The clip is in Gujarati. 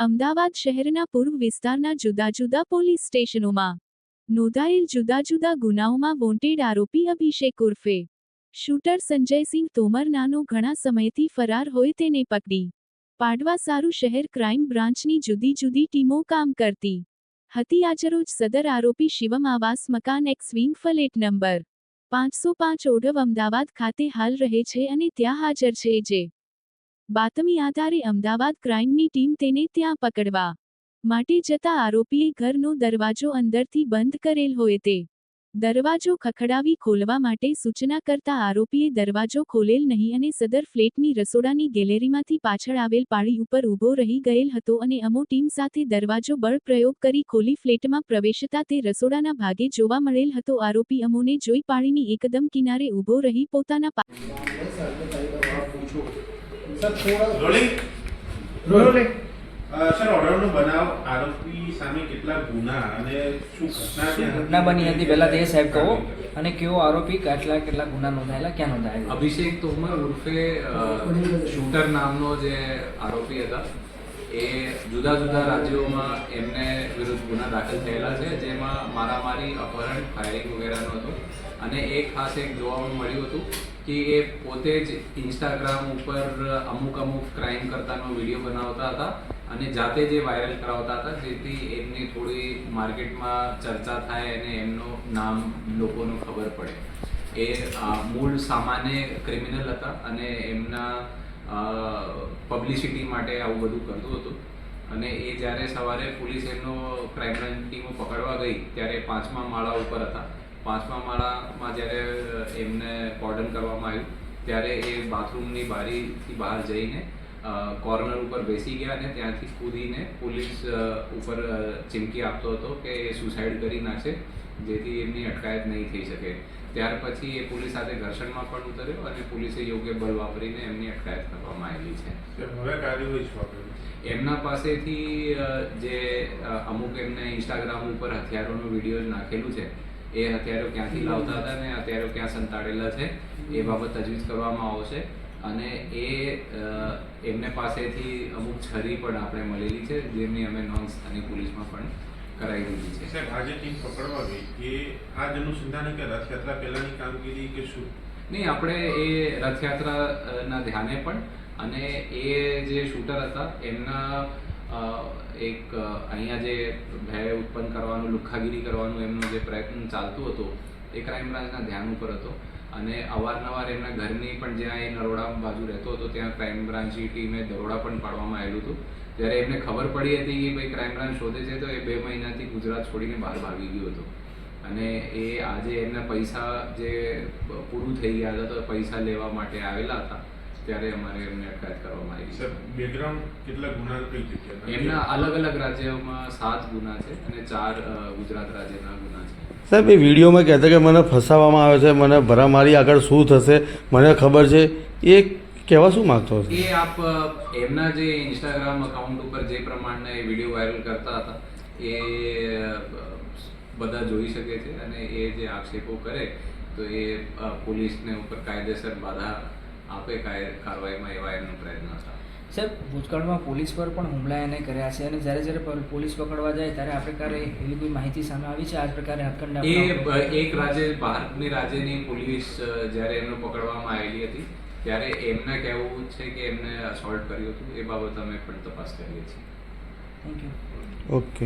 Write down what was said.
અમદાવાદ શહેરના પૂર્વ વિસ્તારના જુદા જુદા પોલીસ સ્ટેશનોમાં નોંધાયેલ જુદા જુદા ગુનાઓમાં વોન્ટેડ આરોપી અભિષેક ઉર્ફે શૂટર સંજયસિંહ તોમર નાનો ઘણા સમયથી ફરાર હોય તેને પકડી પાડવા સારું શહેર ક્રાઇમ બ્રાન્ચની જુદી જુદી ટીમો કામ કરતી હતી। આજરોજ સદર આરોપી શિવમ આવાસ મકાન x wing flat number 505 Odhav Ahmedabad ખાતે હાલ રહે છે અને ત્યાં હાજર છે। જે બાતમી આધારે અમદાવાદ ક્રાઇમની ટીમ તેને ત્યાં પકડવા માટે જતા આરોપીએ ઘરનો દરવાજો અંદરથી બંધ કરેલ હોય તે દરવાજો ખખડાવી ખોલવા માટે સૂચના કરતા આરોપીએ દરવાજો ખોલેલ નહીં અને સદર ફ્લેટની રસોડાની ગેલેરીમાંથી પાછળ આવેલ પાળી ઉપર ઊભો રહી ગયેલ હતો અને અમો ટીમ સાથે દરવાજો બળ પ્રયોગ કરી ખોલી ફ્લેટમાં પ્રવેશતા તે રસોડાના ભાગે જોવા મળેલ હતો। આરોપી અમોને જોઈ પાળીની એકદમ કિનારે ઊભો રહી પોતાના સર ઓર્ડરનો બનાવ આરોપી સામે કેટલા ગુના અને શું ઘટના બની હતી પહેલા તે સાહેબ કહો અને કેવો આરોપી કેટલા ગુના નોંધાયેલા ક્યાં નોંધાયેલા? અભિષેક તોમર ઉર્ફે શૂટર નામનો જે આરોપી હતા એ જુદા જુદા રાજ્યોમાં એમને વિરુદ્ધ ગુના દાખલ થયેલા છે, જેમાં મારામારી, અપહરણ, ફાયરિંગ વગેરેનો હતો। અને એક ખાસ એક જોવા મળ્યું હતું કે એ પોતે જ ઇન્સ્ટાગ્રામ ઉપર અમુક ક્રાઇમ કરતાનો વિડીયો બનાવતા હતા અને જાતે જે વાયરલ કરાવતા હતા, જેથી એમની થોડી માર્કેટમાં ચર્ચા થાય અને એમનું નામ લોકોને ખબર પડે। એ મૂળ સામાન્ય ક્રિમિનલ હતા અને એમના પબ્લિસિટી માટે આવું બધું કરતું હતું। અને એ જ્યારે સવારે પોલીસ એમનો ક્રાઇમ બ્રાન્ચ ટીમો પકડવા ગઈ ત્યારે 5મા માળા ઉપર હતા। 5મા માળામાં જ્યારે એમને કોર્ડન કરવામાં આવ્યું ત્યારે એ બાથરૂમની બારીથી બહાર જઈને કોર્નર ઉપર બેસી ગયા અને ત્યાંથી કૂદીને પોલીસ ઉપર ચીમકી આપતો હતો કે એ સુસાઇડ કરી નાખશે, જેથી એમની અટકાયત નહીં થઈ શકે। ત્યાર પછી એ પોલીસ સાથે ઘર્ષણમાં પણ ઉતર્યો અને પોલીસે યોગ્ય બળ વાપરીને એમની અટકાયત કરવામાં આવેલી છે। હવે કાર્યવાહી શું? એમના પાસેથી જે અમુક એમને ઇન્સ્ટાગ્રામ ઉપર હથિયારોનું વિડીયો નાખેલું છે, એ હથિયારો ક્યાંથી લાવતા હતા અને હથિયારો ક્યાં સંતાડેલા છે એ બાબત તજવીજ કરવામાં આવશે। અને એમને પાસેથી અમુક છરી પણ આપણે મળેલી છે, જેમની અમે નોંધ સ્થાનિક પોલીસમાં પણ કરાવી દીધી છે। સાહેબ, આજે ટીમ પકડવા ગઈ એ આ જ અનુસંધાને કે રથયાત્રા પહેલાની કામગીરી કે શું? નહીં, આપણે એ રથયાત્રાના ધ્યાને પણ અને એ જે શૂટર હતા એમના એક અહીંયા જે ભય ઉત્પન્ન કરવાનું, લુખ્ખાગીરી કરવાનું એમનો જે પ્રયત્ન ચાલતું હતો એ ક્રાઇમ બ્રાન્ચના ધ્યાન ઉપર હતો। અને અવારનવાર એમના ઘરની પણ જ્યાં એ નરોડા બાજુ રહેતો હતો ત્યાં ક્રાઇમ બ્રાન્ચની ટીમે દરોડા પણ પાડવામાં આવેલું હતું। ત્યારે એમને ખબર પડી હતી કે ભાઈ ક્રાઇમ બ્રાન્ચ શોધે છે, તો એ 2 મહિનાથી ગુજરાત છોડીને બહાર ભાગી ગયો હતો। અને એ આજે એમના પૈસા જે પૂરું થઈ ગયા હતા તો પૈસા લેવા માટે આવેલા હતા, ત્યારે અમારે એમને અટકાયત કરવામાં આવી છે। બેકગ્રાઉન્ડ કેટલા ગુના કઈ જગ્યાએ? એમના અલગ અલગ રાજ્યોમાં 7 ગુના છે અને 4 ગુજરાત રાજ્યના ગુના છે। સાહેબ, એ વિડીયોમાં કહેતા કે મને ફસાવવામાં આવે છે, મને ભરામારી આગળ શું થશે મને ખબર છે, એ કહેવા શું માગતો હતો? એ આપ એમના જે ઇન્સ્ટાગ્રામ અકાઉન્ટ ઉપર જે પ્રમાણના એ વિડીયો વાયરલ કરતા હતા એ બધા જોઈ શકે છે અને એ જે આક્ષેપો કરે તો એ પોલીસને ઉપર કાયદેસર બાધા આપે કાર્યવાહીમાં એવા એમનો પ્રયત્ન હતા। સાહેબ, ભૂતકાળમાં પોલીસ પર પણ હુમલા એને કર્યા છે અને જ્યારે પોલીસ પકડવા જાય ત્યારે આ પ્રકારે એવી કોઈ માહિતી સામે આવી છે? આ જ પ્રકારે હાથકંડા એ એક બહારની રાજ્યની પોલીસ જ્યારે એમને પકડવામાં આવેલી હતી ત્યારે એમને કહેવું છે કે એમને અસોલ્ટ કર્યું હતું। એ બાબત અમે પણ તપાસ કરીએ છીએ। Thank you. ઓકે।